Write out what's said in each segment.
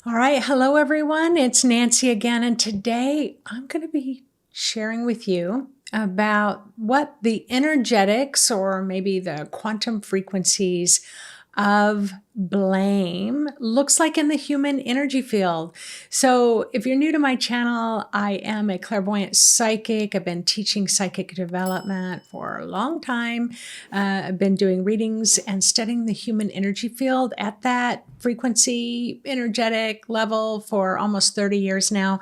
All right. Hello, everyone. It's Nancy again. And today I'm going to be sharing with you about what the energetics or maybe the quantum frequencies of blame looks like in the human energy field. So if you're new to my channel, I am a clairvoyant psychic. I've been teaching psychic development for a long time. I've been doing readings and studying the human energy field at that frequency, energetic level for almost 30 years now.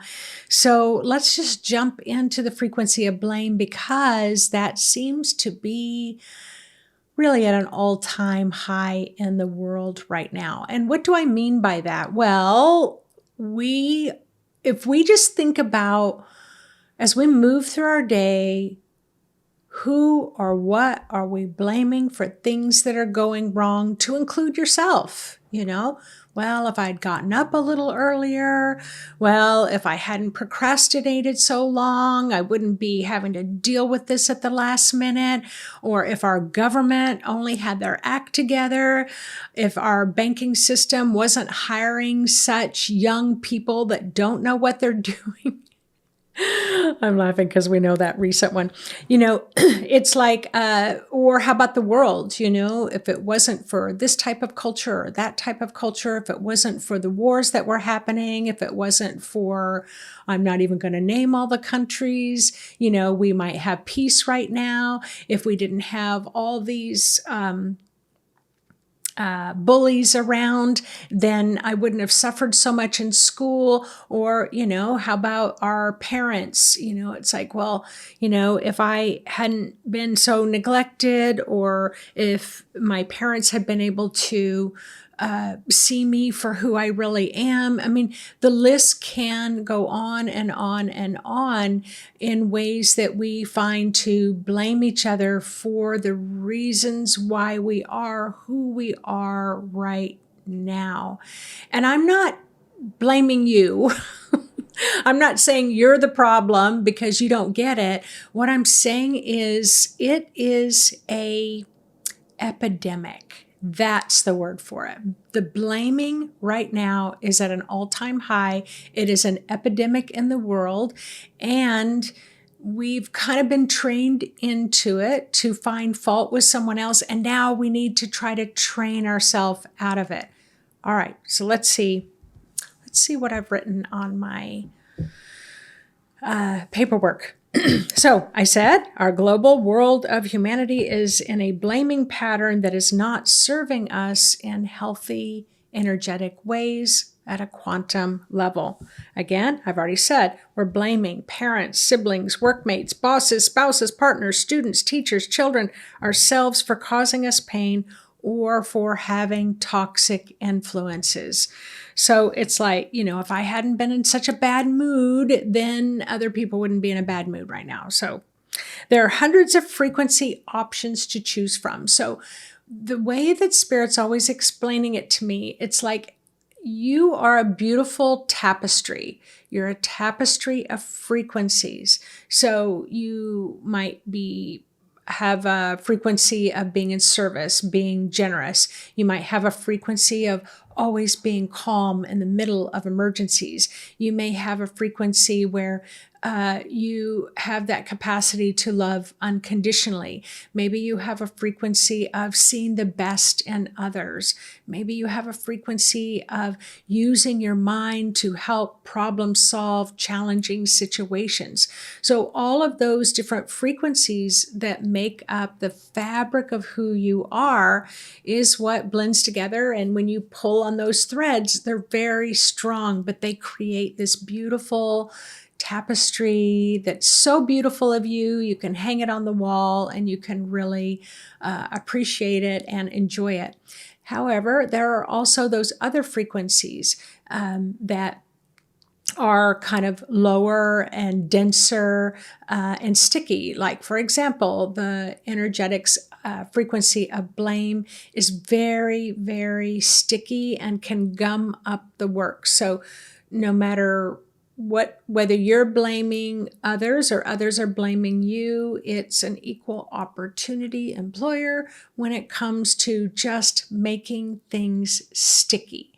So let's just jump into the frequency of blame because that seems to be really at an all-time high in the world right now. And what do I mean by that? Well, if we just think about as we move through our day, who or what are we blaming for things that are going wrong, to include yourself? Well, if I'd gotten up a little earlier, well, if I hadn't procrastinated so long, I wouldn't be having to deal with this at the last minute. Or if our government only had their act together, if our banking system wasn't hiring such young people that don't know what they're doing. I'm laughing because we know that recent one. It's like, or how about the world? If it wasn't for this type of culture or that type of culture, if it wasn't for the wars that were happening, if it wasn't for, I'm not even going to name all the countries, we might have peace right now. If we didn't have all these, bullies around, then I wouldn't have suffered so much in school. Or, how about our parents? It's like, well, if I hadn't been so neglected, or if my parents had been able to see me for who I really am. I mean, the list can go on and on and on in ways that we find to blame each other for the reasons why we are who we are right now. And I'm not blaming you. I'm not saying you're the problem because you don't get it. What I'm saying is it is a epidemic. That's the word for it. The blaming right now is at an all-time high. It is an epidemic in the world, and we've kind of been trained into it to find fault with someone else, and now we need to try to train ourselves out of it. All right, so let's see what I've written on my paperwork. So I said, our global world of humanity is in a blaming pattern that is not serving us in healthy, energetic ways at a quantum level. Again, I've already said, we're blaming parents, siblings, workmates, bosses, spouses, partners, students, teachers, children, ourselves for causing us pain or for having toxic influences. So it's like, if I hadn't been in such a bad mood, then other people wouldn't be in a bad mood right now. So there are hundreds of frequency options to choose from. So the way that Spirit's always explaining it to me, it's like you are a beautiful tapestry. You're a tapestry of frequencies. So you might have a frequency of being in service, being generous. You might have a frequency of always being calm in the middle of emergencies. You may have a frequency where you have that capacity to love unconditionally. Maybe you have a frequency of seeing the best in others. Maybe you have a frequency of using your mind to help problem solve challenging situations. So all of those different frequencies that make up the fabric of who you are is what blends together. And when you pull on those threads, they're very strong, but they create this beautiful tapestry that's so beautiful of you. You can hang it on the wall and you can really appreciate it and enjoy it. However, there are also those other frequencies that are kind of lower and denser and sticky. Like, for example, the energetics frequency of blame is very, very sticky and can gum up the work. So no matter whether you're blaming others or others are blaming you, it's an equal opportunity employer when it comes to just making things sticky.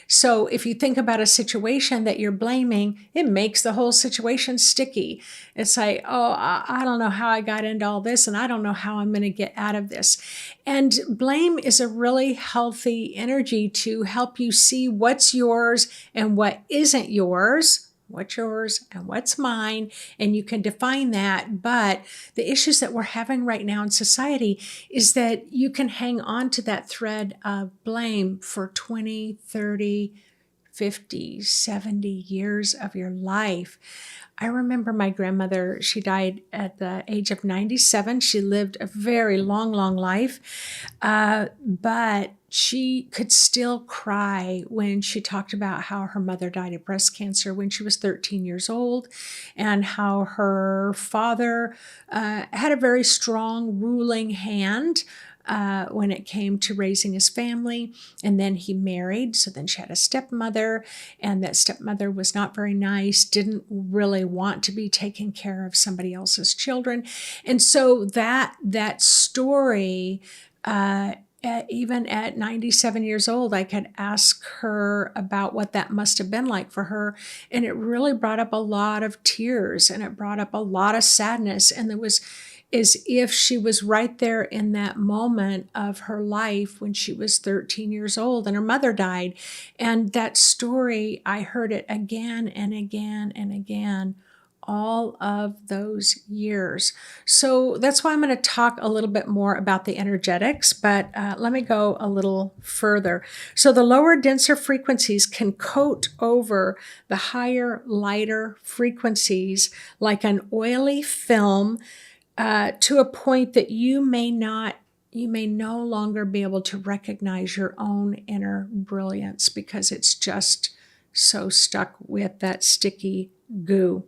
So if you think about a situation that you're blaming, it makes the whole situation sticky. It's like, oh, I don't know how I got into all this, and I don't know how I'm going to get out of this. And blame is a really healthy energy to help you see what's yours and what isn't yours. What's yours and what's mine, and you can define that. But the issues that we're having right now in society is that you can hang on to that thread of blame for 20, 30, 50, 70 years of your life. I remember my grandmother, she died at the age of 97. She lived a very long, long life, but she could still cry when she talked about how her mother died of breast cancer when she was 13 years old, and how her father had a very strong ruling hand when it came to raising his family. And then he married. So then she had a stepmother, and that stepmother was not very nice, didn't really want to be taking care of somebody else's children. And so that story, even at 97 years old, I could ask her about what that must have been like for her. And it really brought up a lot of tears, and it brought up a lot of sadness. And there was, as if she was right there in that moment of her life when she was 13 years old and her mother died. And that story, I heard it again and again and again, all of those years. So that's why I'm going to talk a little bit more about the energetics, but let me go a little further. So the lower, denser frequencies can coat over the higher, lighter frequencies like an oily film, to a point that you may no longer be able to recognize your own inner brilliance because it's just so stuck with that sticky goo.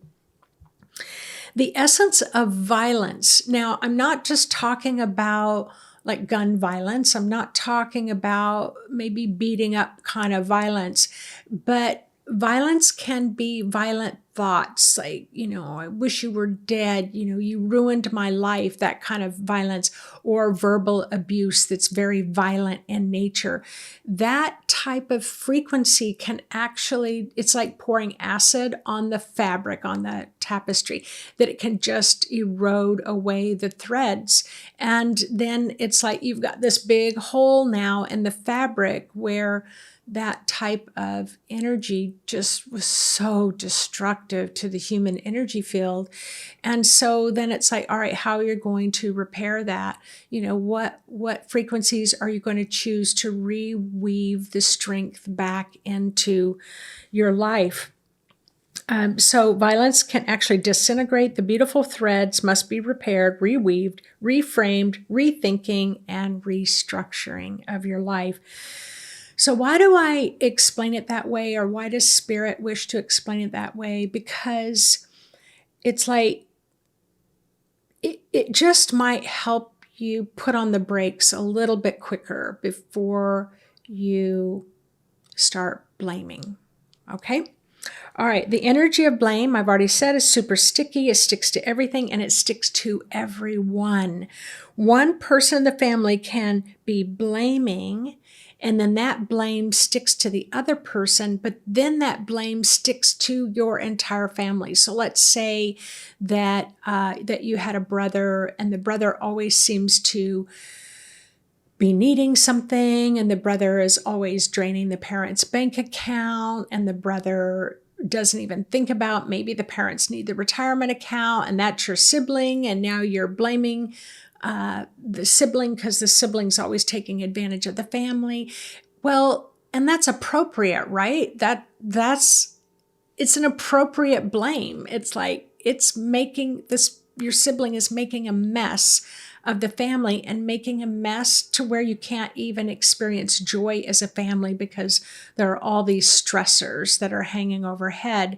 The essence of violence. Now, I'm not just talking about like gun violence. I'm not talking about maybe beating up kind of violence, but violence can be violent thoughts like, I wish you were dead, you ruined my life, that kind of violence, or verbal abuse that's very violent in nature. That type of frequency can actually, it's like pouring acid on the fabric, on the tapestry, that it can just erode away the threads. And then it's like you've got this big hole now in the fabric where that type of energy just was so destructive to the human energy field. And so then it's like, all right, how are you going to repair that? What frequencies are you going to choose to reweave the strength back into your life? So violence can actually disintegrate. The beautiful threads must be repaired, reweaved, reframed, rethinking, and restructuring of your life. So why do I explain it that way, or why does Spirit wish to explain it that way? Because it's like, it just might help you put on the brakes a little bit quicker before you start blaming, okay? All right, the energy of blame, I've already said, is super sticky. It sticks to everything, and it sticks to everyone. One person in the family can be blaming, and then that blame sticks to the other person, but then that blame sticks to your entire family. So let's say that that you had a brother, and the brother always seems to be needing something, and the brother is always draining the parent's bank account, and the brother doesn't even think about maybe the parents need the retirement account, and that's your sibling, and now you're blaming the sibling because the sibling's always taking advantage of the family. Well, and that's appropriate, right? It's an appropriate blame. It's like it's making this, your sibling is making a mess of the family and making a mess to where you can't even experience joy as a family because there are all these stressors that are hanging overhead.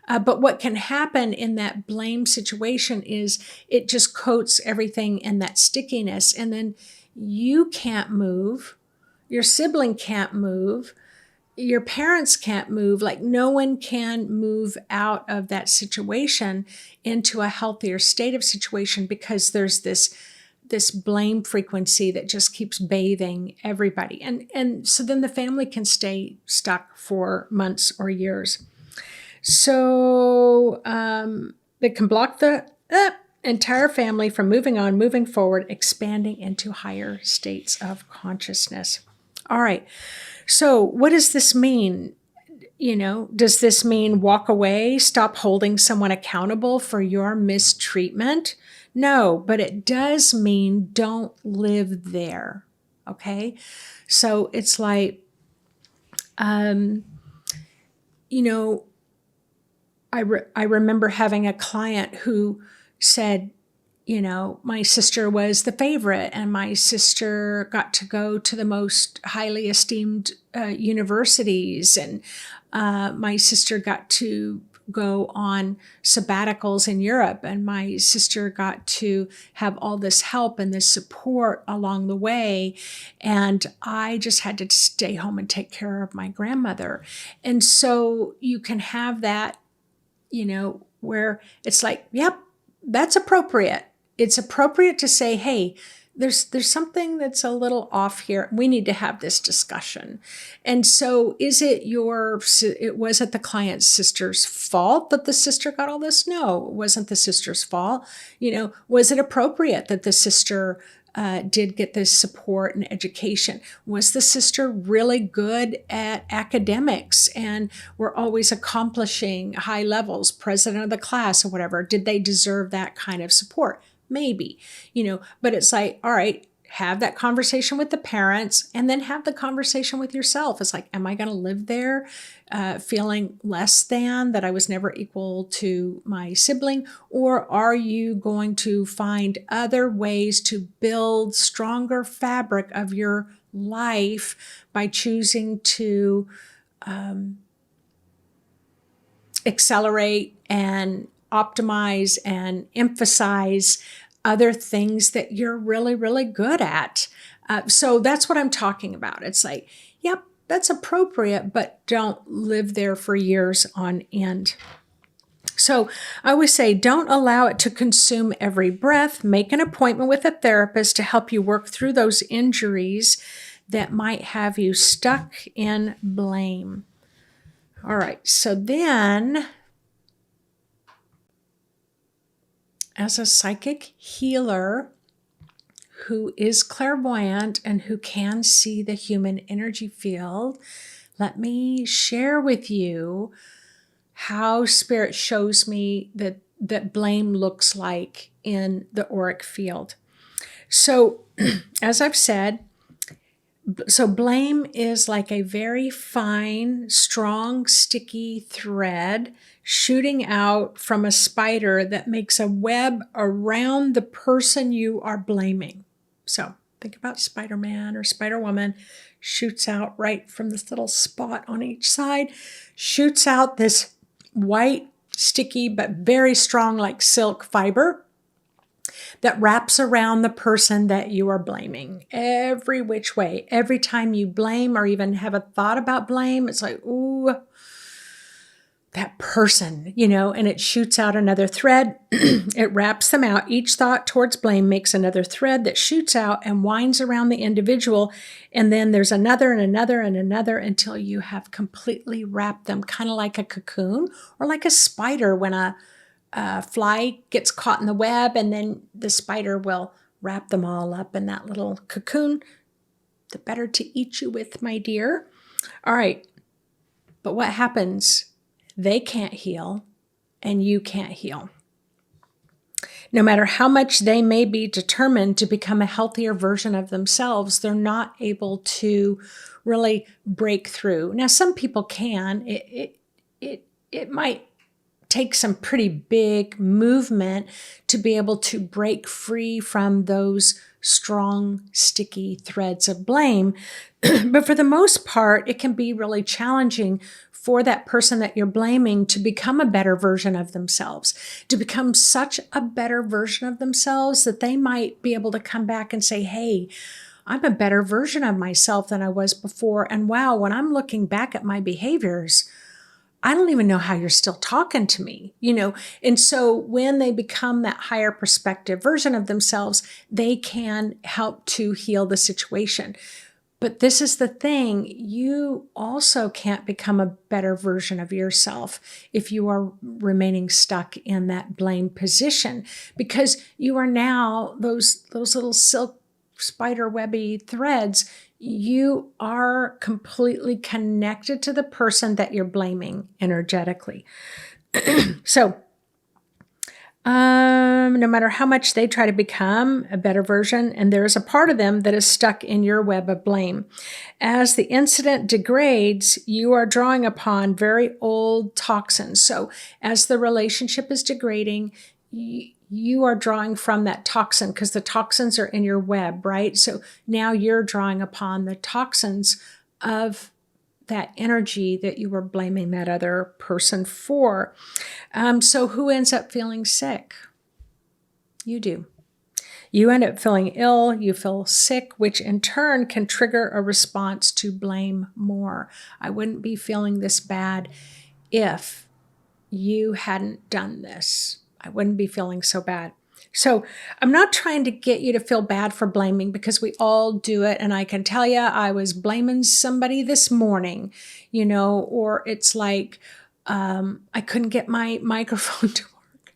But what can happen in that blame situation is it just coats everything in that stickiness, and then you can't move, your sibling can't move, your parents can't move, like no one can move out of that situation into a healthier state of situation, because there's this blame frequency that just keeps bathing everybody. And so then the family can stay stuck for months or years. So it can block the entire family from moving on, moving forward, expanding into higher states of consciousness. All right. So what does this mean? Does this mean walk away, stop holding someone accountable for your mistreatment? No, but it does mean don't live there. Okay. So it's like, I remember having a client who said, my sister was the favorite, and my sister got to go to the most highly esteemed universities, and my sister got to go on sabbaticals in Europe, and my sister got to have all this help and this support along the way, and I just had to stay home and take care of my grandmother. And so you can have that, where it's like, yep, that's appropriate. It's appropriate to say, hey, there's something that's a little off here. We need to have this discussion. And so was it the client's sister's fault that the sister got all this? No, it wasn't the sister's fault. Was it appropriate that the sister did get this support and education? Was the sister really good at academics and were always accomplishing high levels, president of the class or whatever? Did they deserve that kind of support? Maybe, but it's like, all right, have that conversation with the parents and then have the conversation with yourself. It's like, am I going to live there feeling less than, that I was never equal to my sibling? Or are you going to find other ways to build stronger fabric of your life by choosing to accelerate and optimize and emphasize other things that you're really, really good at? So that's what I'm talking about. It's like, yep, that's appropriate, but don't live there for years on end. So I always say, don't allow it to consume every breath. Make an appointment with a therapist to help you work through those injuries that might have you stuck in blame. All right, so then, as a psychic healer who is clairvoyant and who can see the human energy field, let me share with you how Spirit shows me that blame looks like in the auric field. So, as I've said, so blame is like a very fine, strong, sticky thread shooting out from a spider that makes a web around the person you are blaming. So think about Spider-Man or Spider-Woman, shoots out right from this little spot on each side, shoots out this white, sticky, but very strong, like silk fiber that wraps around the person that you are blaming every which way. Every time you blame or even have a thought about blame, it's like, ooh, that person, and it shoots out another thread. It wraps them out. Each thought towards blame makes another thread that shoots out and winds around the individual. And then there's another and another and another until you have completely wrapped them, kind of like a cocoon or like a spider when a fly gets caught in the web, and then the spider will wrap them all up in that little cocoon. The better to eat you with, my dear. All right. But what happens? They can't heal, and you can't heal. No matter how much they may be determined to become a healthier version of themselves, they're not able to really break through. Now, some people can. It might take some pretty big movement to be able to break free from those strong, sticky threads of blame. But for the most part, it can be really challenging for that person that you're blaming to become a better version of themselves, to become such a better version of themselves that they might be able to come back and say, hey, I'm a better version of myself than I was before. And wow, when I'm looking back at my behaviors, I don't even know how you're still talking to me, And so when they become that higher perspective version of themselves, they can help to heal the situation. But this is the thing, you also can't become a better version of yourself if you are remaining stuck in that blame position, because you are now those little silk spider webby threads. You are completely connected to the person that you're blaming energetically. So no matter how much they try to become a better version, and there is a part of them that is stuck in your web of blame. As the incident degrades, you are drawing upon very old toxins. So as the relationship is degrading, you are drawing from that toxin because the toxins are in your web, right? So now you're drawing upon the toxins of that energy that you were blaming that other person for. So who ends up feeling sick? You do. You end up feeling ill, you feel sick, which in turn can trigger a response to blame more. I wouldn't be feeling this bad if you hadn't done this. I wouldn't be feeling so bad. So I'm not trying to get you to feel bad for blaming, because we all do it. And I can tell you, I was blaming somebody this morning, or it's like I couldn't get my microphone to work.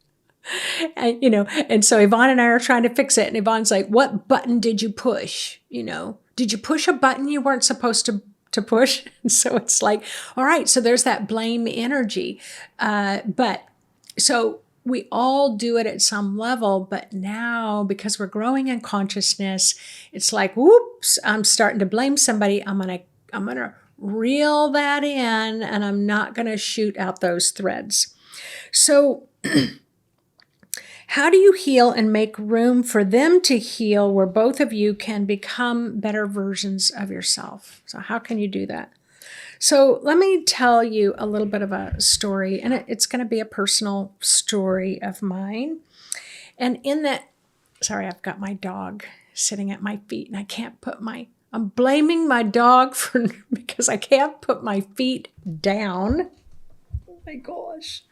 And so Yvonne and I are trying to fix it. And Yvonne's like, what button did you push? Did you push a button you weren't supposed to push? And so it's like, all right, so there's that blame energy. But so we all do it at some level, but now because we're growing in consciousness, it's like, whoops, I'm starting to blame somebody. I'm gonna reel that in, and I'm not gonna shoot out those threads. So how do you heal and make room for them to heal, where both of you can become better versions of yourself? So how can you do that? So let me tell you a little bit of a story, and it's going to be a personal story of mine. And in that, sorry, I've got my dog sitting at my feet, and I'm blaming my dog because I can't put my feet down. Oh my gosh.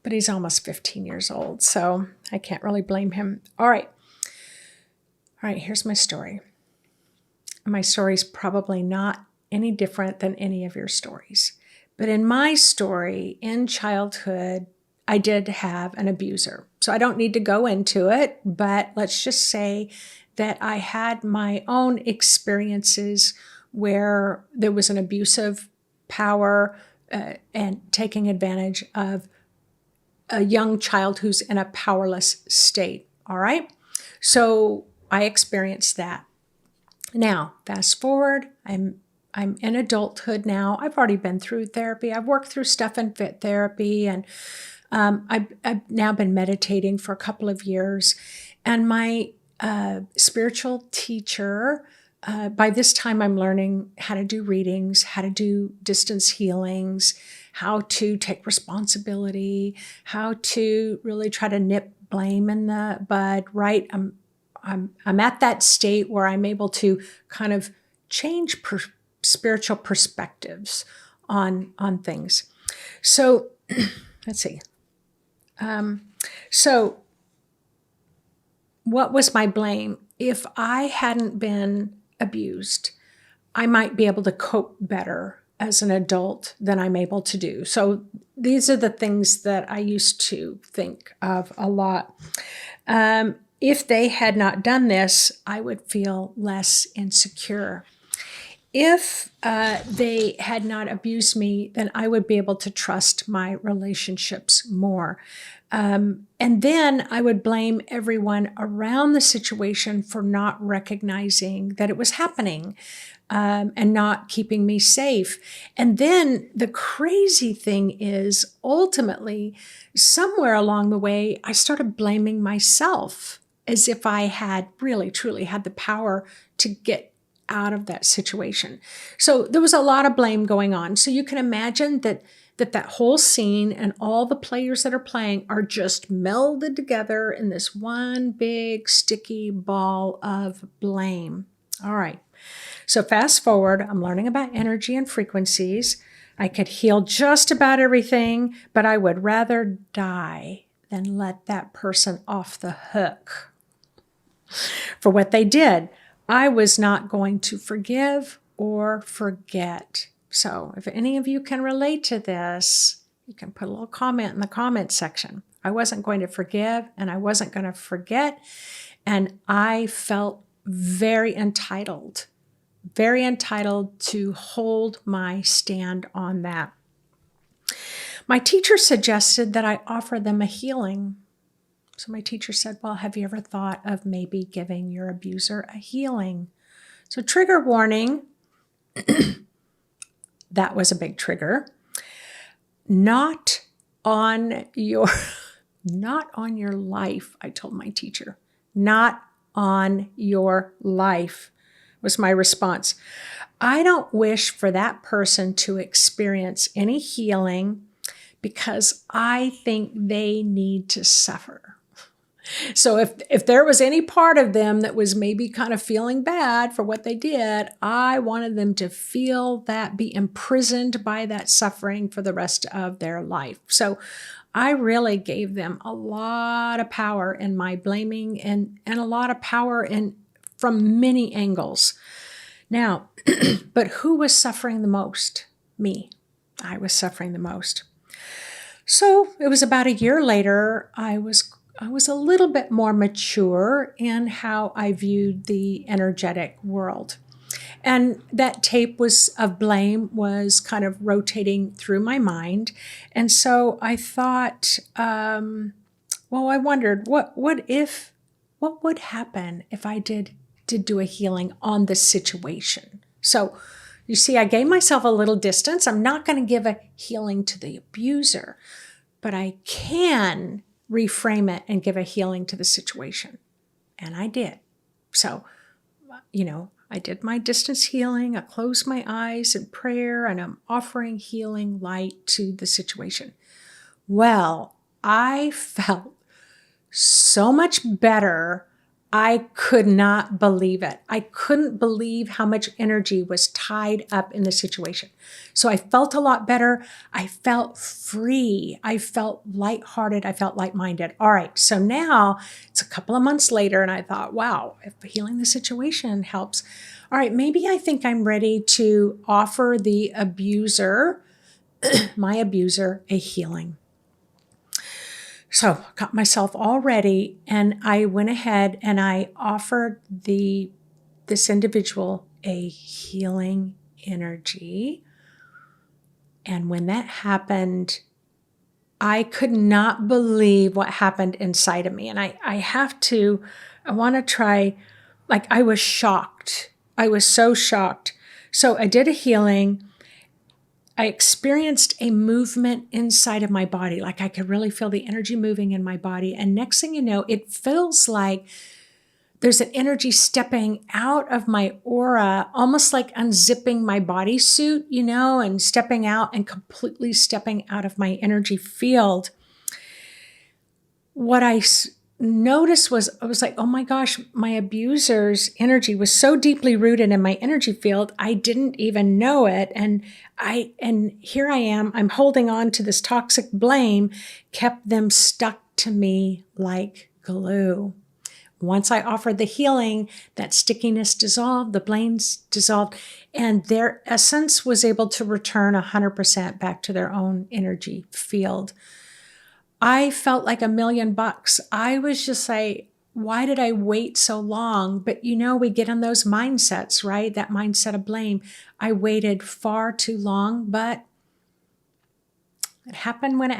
But he's almost 15 years old, so I can't really blame him. All right, here's my story. My story's probably not any different than any of your stories. But in my story, in childhood, I did have an abuser. So I don't need to go into it, but let's just say that I had my own experiences where there was an abusive power and taking advantage of a young child who's in a powerless state. All right. So I experienced that. Now, fast forward, I'm in adulthood now. I've already been through therapy. I've worked through stuff in fit therapy, and I've now been meditating for a couple of years. And my spiritual teacher, by this time I'm learning how to do readings, how to do distance healings, how to take responsibility, how to really try to nip blame in the bud, right? I'm at that state where I'm able to kind of change spiritual perspectives on things. So let's see. So what was my blame? If I hadn't been abused, I might be able to cope better as an adult than I'm able to do. So these are the things that I used to think of a lot. If they had not done this, I would feel less insecure. If they had not abused me, then I would be able to trust my relationships more. And then I would blame everyone around the situation for not recognizing that it was happening and not keeping me safe. And then the crazy thing is, ultimately, somewhere along the way, I started blaming myself as if I had really, truly had the power to get out of that situation. So there was a lot of blame going on. So you can imagine that whole scene and all the players that are playing are just melded together in this one big sticky ball of blame. All right. So fast forward, I'm learning about energy and frequencies. I could heal just about everything, but I would rather die than let that person off the hook for what they did. I was not going to forgive or forget. So if any of you can relate to this, you can put a little comment in the comment section. I wasn't going to forgive and I wasn't going to forget. And I felt very entitled to hold my stand on that. My teacher suggested that I offer them a healing. So my teacher said, well, have you ever thought of maybe giving your abuser a healing? So trigger warning, that was a big trigger. Not on your life, I told my teacher. Not on your life was my response. I don't wish for that person to experience any healing because I think they need to suffer. So if there was any part of them that was maybe kind of feeling bad for what they did, I wanted them to feel that, be imprisoned by that suffering for the rest of their life. So I really gave them a lot of power in my blaming and a lot of power from many angles. Now, but who was suffering the most? Me. I was suffering the most. So it was about a year later, I was a little bit more mature in how I viewed the energetic world. And that tape of blame was kind of rotating through my mind. And so I thought, I wondered what would happen if I did do a healing on the situation. So you see, I gave myself a little distance. I'm not going to give a healing to the abuser, but I can reframe it and give a healing to the situation. And I did. So, I did my distance healing. I closed my eyes in prayer and I'm offering healing light to the situation. Well, I felt so much better. I could not believe it. I couldn't believe how much energy was tied up in the situation. So I felt a lot better. I felt free. I felt lighthearted. I felt light-minded. All right. So now it's a couple of months later and I thought, wow, if healing the situation helps. All right, maybe I think I'm ready to offer the abuser, my abuser, a healing. So got myself all ready and I went ahead and I offered this individual a healing energy. And when that happened, I could not believe what happened inside of me. And I want to try, I was shocked. I was so shocked. So I did a healing. I experienced a movement inside of my body. I could really feel the energy moving in my body. And next thing you know, it feels like there's an energy stepping out of my aura, almost like unzipping my bodysuit, and stepping out and completely stepping out of my energy field. What I noticed I was like, oh my gosh, my abuser's energy was so deeply rooted in my energy field, I didn't even know it. And here I am, I'm holding on to this toxic blame, kept them stuck to me like glue. Once I offered the healing, that stickiness dissolved, the blames dissolved, and their essence was able to return 100% back to their own energy field. I felt like $1,000,000. I was just like, why did I wait so long? But we get in those mindsets, right? That mindset of blame. I waited far too long, but it happened when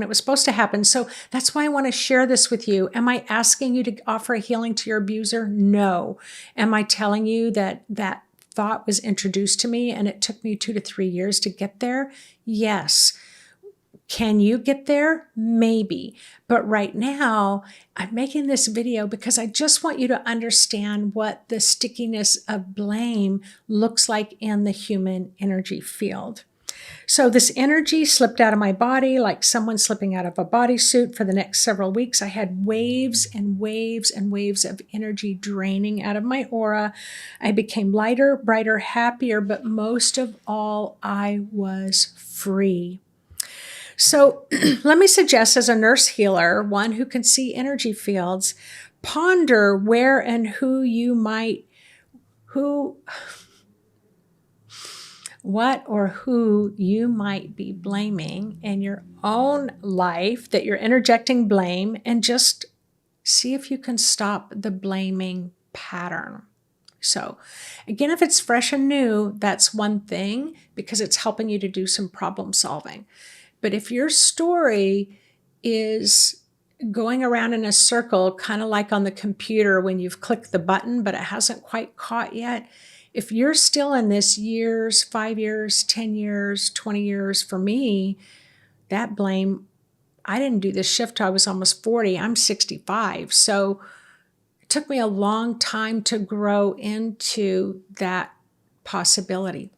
it was supposed to happen. So that's why I want to share this with you. Am I asking you to offer a healing to your abuser? No. Am I telling you that thought was introduced to me and it took me 2 to 3 years to get there? Yes. Can you get there? Maybe. But right now, I'm making this video because I just want you to understand what the stickiness of blame looks like in the human energy field. So this energy slipped out of my body like someone slipping out of a bodysuit. For the next several weeks, I had waves and waves and waves of energy draining out of my aura. I became lighter, brighter, happier, but most of all, I was free. So let me suggest, as a nurse healer, one who can see energy fields, ponder where and what or who you might be blaming in your own life that you're interjecting blame, and just see if you can stop the blaming pattern. So again, if it's fresh and new, that's one thing, because it's helping you to do some problem solving. But if your story is going around in a circle, kind of like on the computer when you've clicked the button, but it hasn't quite caught yet, if you're still in this years, 5 years, 10 years, 20 years, for me, that blame, I didn't do this shift till I was almost 40. I'm 65. So it took me a long time to grow into that possibility.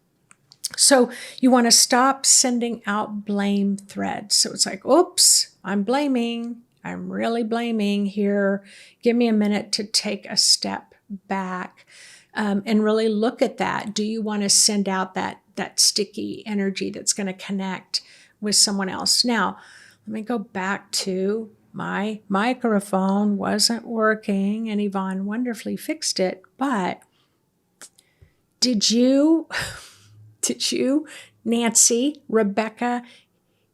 So you want to stop sending out blame threads. So it's like, oops, I'm blaming. I'm really blaming here. Give me a minute to take a step back. And really look at that. Do you want to send out that sticky energy that's going to connect with someone else? Now, let me go back to my microphone wasn't working, and Yvonne wonderfully fixed it. But did you, Nancy, Rebecca,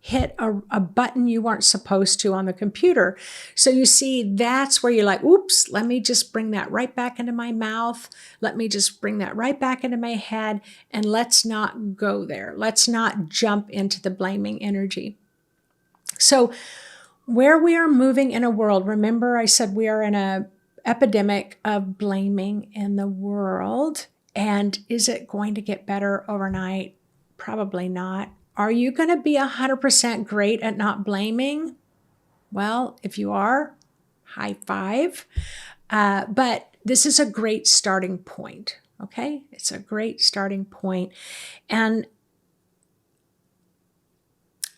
hit a button you weren't supposed to on the computer? So you see, that's where you're like, oops, let me just bring that right back into my mouth. Let me just bring that right back into my head, and let's not go there. Let's not jump into the blaming energy. So where we are moving in a world, remember I said we are in an epidemic of blaming in the world. And is it going to get better overnight? Probably not. Are you going to be 100% great at not blaming? Well, if you are, high five. But this is a great starting point, okay? It's a great starting point. And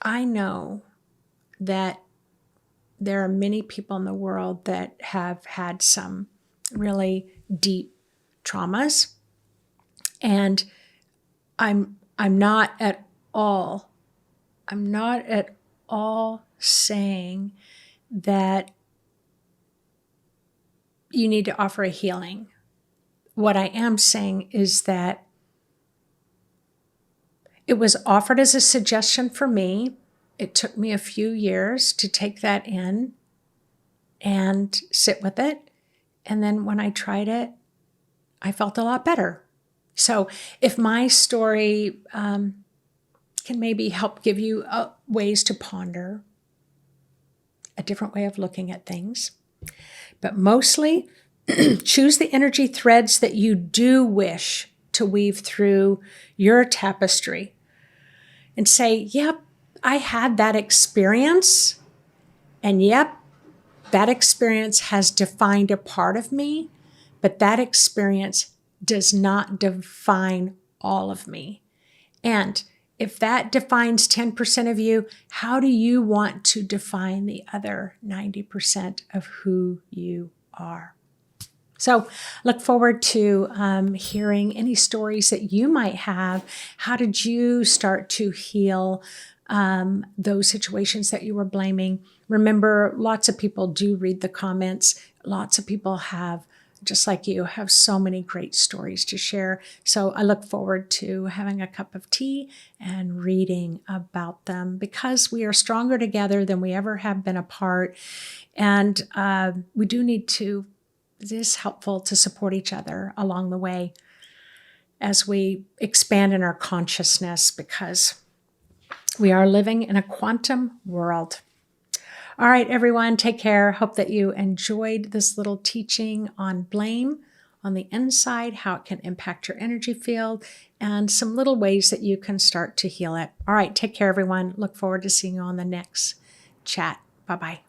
I know that there are many people in the world that have had some really deep traumas. And I'm not at all saying that you need to offer a healing. What I am saying is that it was offered as a suggestion for me. It took me a few years to take that in and sit with it. And then when I tried it, I felt a lot better. So if my story can maybe help give you ways to ponder a different way of looking at things, but mostly choose the energy threads that you do wish to weave through your tapestry and say, yep, I had that experience, and yep, that experience has defined a part of me, but that experience does not define all of me. And if that defines 10% of you, how do you want to define the other 90% of who you are? So look forward to hearing any stories that you might have. How did you start to heal those situations that you were blaming? Remember, lots of people do read the comments. Lots of people have, just like you, have so many great stories to share. So I look forward to having a cup of tea and reading about them, because we are stronger together than we ever have been apart. And we do need to, it is helpful to support each other along the way as we expand in our consciousness, because we are living in a quantum world. All right, everyone, take care. Hope that you enjoyed this little teaching on blame on the inside, how it can impact your energy field, and some little ways that you can start to heal it. All right, take care, everyone. Look forward to seeing you on the next chat. Bye-bye.